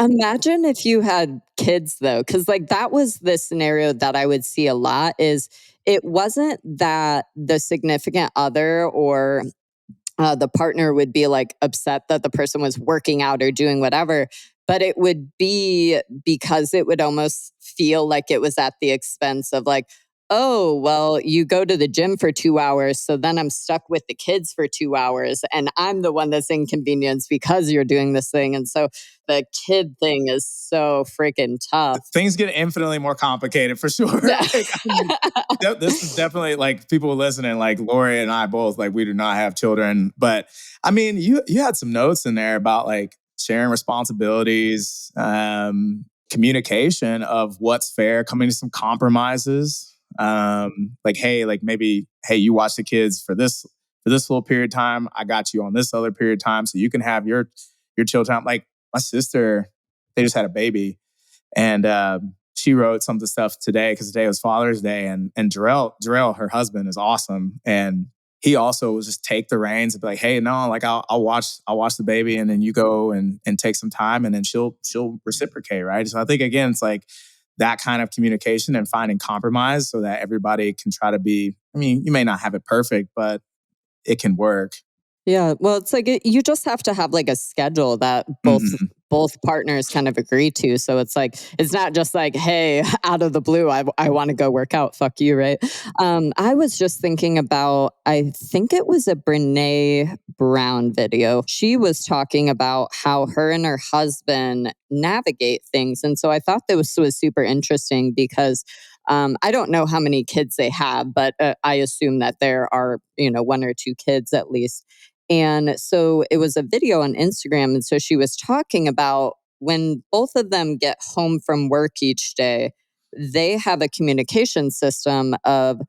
Imagine if you had kids though, because like that was the scenario that I would see a lot is it wasn't that the significant other or the partner would be like upset that the person was working out or doing whatever, but it would be because it would almost feel like it was at the expense of like, oh, well, you go to the gym for 2 hours. So then I'm stuck with the kids for 2 hours and I'm the one that's inconvenienced because you're doing this thing. And so the kid thing is so freaking tough. Things get infinitely more complicated for sure. Like, I mean, this is definitely like people listening, like Lori and I both, like we do not have children. But I mean, you had some notes in there about like sharing responsibilities, communication of what's fair, coming to some compromises. Like, hey, like maybe, hey, you watch the kids for this little period of time. I got you on this other period of time, so you can have your chill time. Like my sister, they just had a baby, and she wrote some of the stuff today because today was Father's Day, and Jarrell, her husband, is awesome, and he also was just take the reins and be like, hey, no, like I'll watch the baby, and then you go and take some time, and then she'll reciprocate, right? So I think again, it's like that kind of communication and finding compromise so that everybody can try to be. I mean, you may not have it perfect, but it can work. Yeah, well, it's like you just have to have like a schedule that both partners kind of agree to. So it's like it's not just like, hey, out of the blue, I want to go work out. Fuck you, right? I was just thinking about, I think it was a Brene Brown video. She was talking about how her and her husband navigate things, and so I thought that was super interesting because I don't know how many kids they have, but I assume that there are, one or two kids at least. And so it was a video on Instagram. And so she was talking about when both of them get home from work each day, they have a communication system of,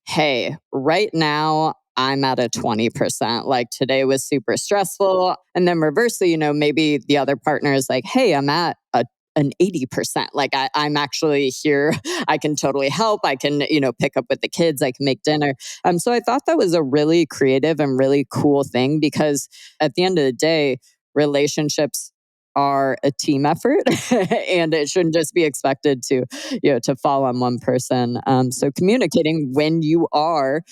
hey, right now, I'm at a 20%. Like today was super stressful. And then reversely, maybe the other partner is like, hey, I'm at an 80%. Like I'm actually here. I can totally help. I can, pick up with the kids. I can make dinner. So I thought that was a really creative and really cool thing because at the end of the day, relationships are a team effort and it shouldn't just be expected to, to fall on one person. So communicating when you are,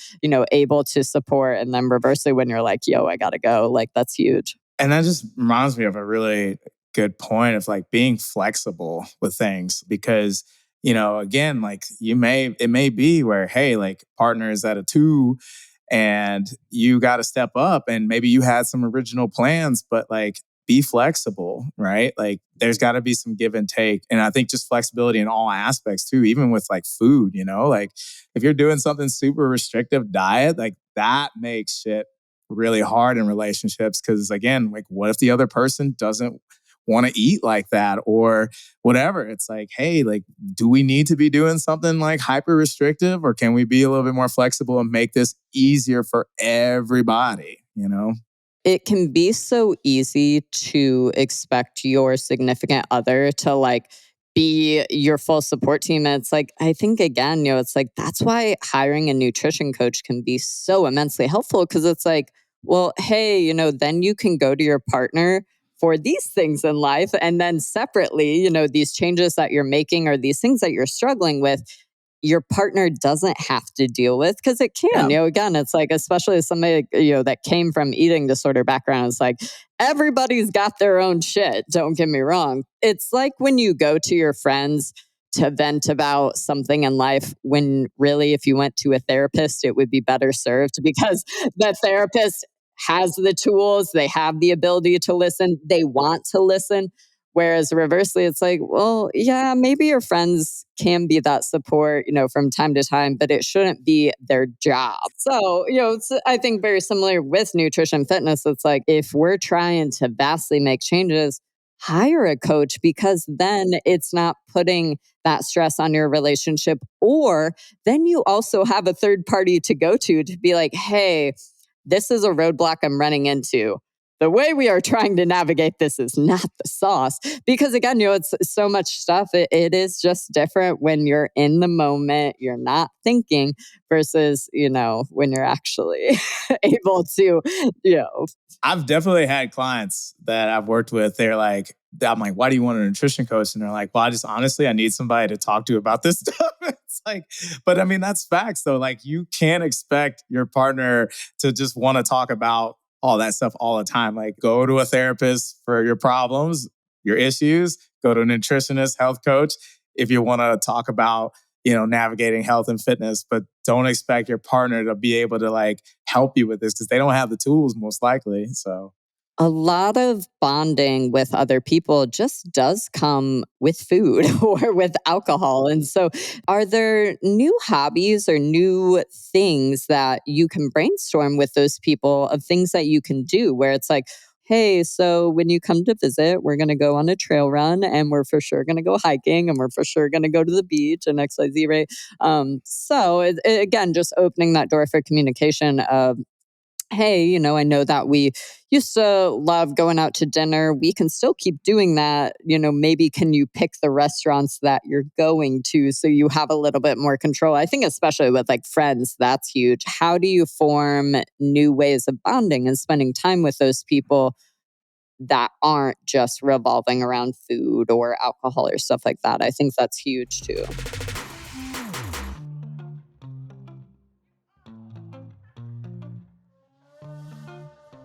able to support and then reversely when you're like, yo, I gotta go. Like that's huge. And that just reminds me of a really good point of like being flexible with things because, again, like it may be where, hey, like partner is at a 2 and you got to step up and maybe you had some original plans, but like be flexible, right? Like there's got to be some give and take. And I think just flexibility in all aspects too, even with like food, like if you're doing something super restrictive diet, like that makes shit really hard in relationships because again, like what if the other person doesn't want to eat like that or whatever? It's like, hey, like do we need to be doing something like hyper restrictive or can we be a little bit more flexible and make this easier for everybody, It can be so easy to expect your significant other to like be your full support team. And it's like, I think again, it's like, that's why hiring a nutrition coach can be so immensely helpful because it's like, well, hey, then you can go to your partner for these things in life. And then separately, these changes that you're making or these things that you're struggling with, your partner doesn't have to deal with because it can. Yeah. Again, it's like, especially as somebody, that came from eating disorder background, it's like everybody's got their own shit. Don't get me wrong. It's like when you go to your friends to vent about something in life when really, if you went to a therapist, it would be better served because the therapist has the tools, they have the ability to listen, they want to listen. Whereas reversely, it's like, well, yeah, maybe your friends can be that support, from time to time, but it shouldn't be their job. So, it's, I think very similar with nutrition fitness. It's like, if we're trying to vastly make changes, hire a coach because then it's not putting that stress on your relationship. Or then you also have a third party to go to be like, hey, this is a roadblock I'm running into. The way we are trying to navigate this is not the sauce. Because again, it's so much stuff. It is just different when you're in the moment, you're not thinking versus, when you're actually able to, I've definitely had clients that I've worked with. They're like, I'm like, why do you want a nutrition coach? And they're like, well, I just honestly, I need somebody to talk to about this stuff. It's like, but I mean, that's facts though. Like, you can't expect your partner to just want to talk about all that stuff all the time. Like, go to a therapist for your problems, your issues, go to a nutritionist, health coach if you want to talk about, navigating health and fitness, but don't expect your partner to be able to like help you with this because they don't have the tools most likely. So A lot of bonding with other people just does come with food or with alcohol. And so, are there new hobbies or new things that you can brainstorm with those people of things that you can do where it's like, hey, so when you come to visit, we're going to go on a trail run and we're for sure going to go hiking and we're for sure going to go to the beach and XYZ, right? Again, just opening that door for communication of, hey, I know that we used to love going out to dinner. We can still keep doing that. Maybe can you pick the restaurants that you're going to so you have a little bit more control? I think, especially with like friends, that's huge. How do you form new ways of bonding and spending time with those people that aren't just revolving around food or alcohol or stuff like that? I think that's huge too.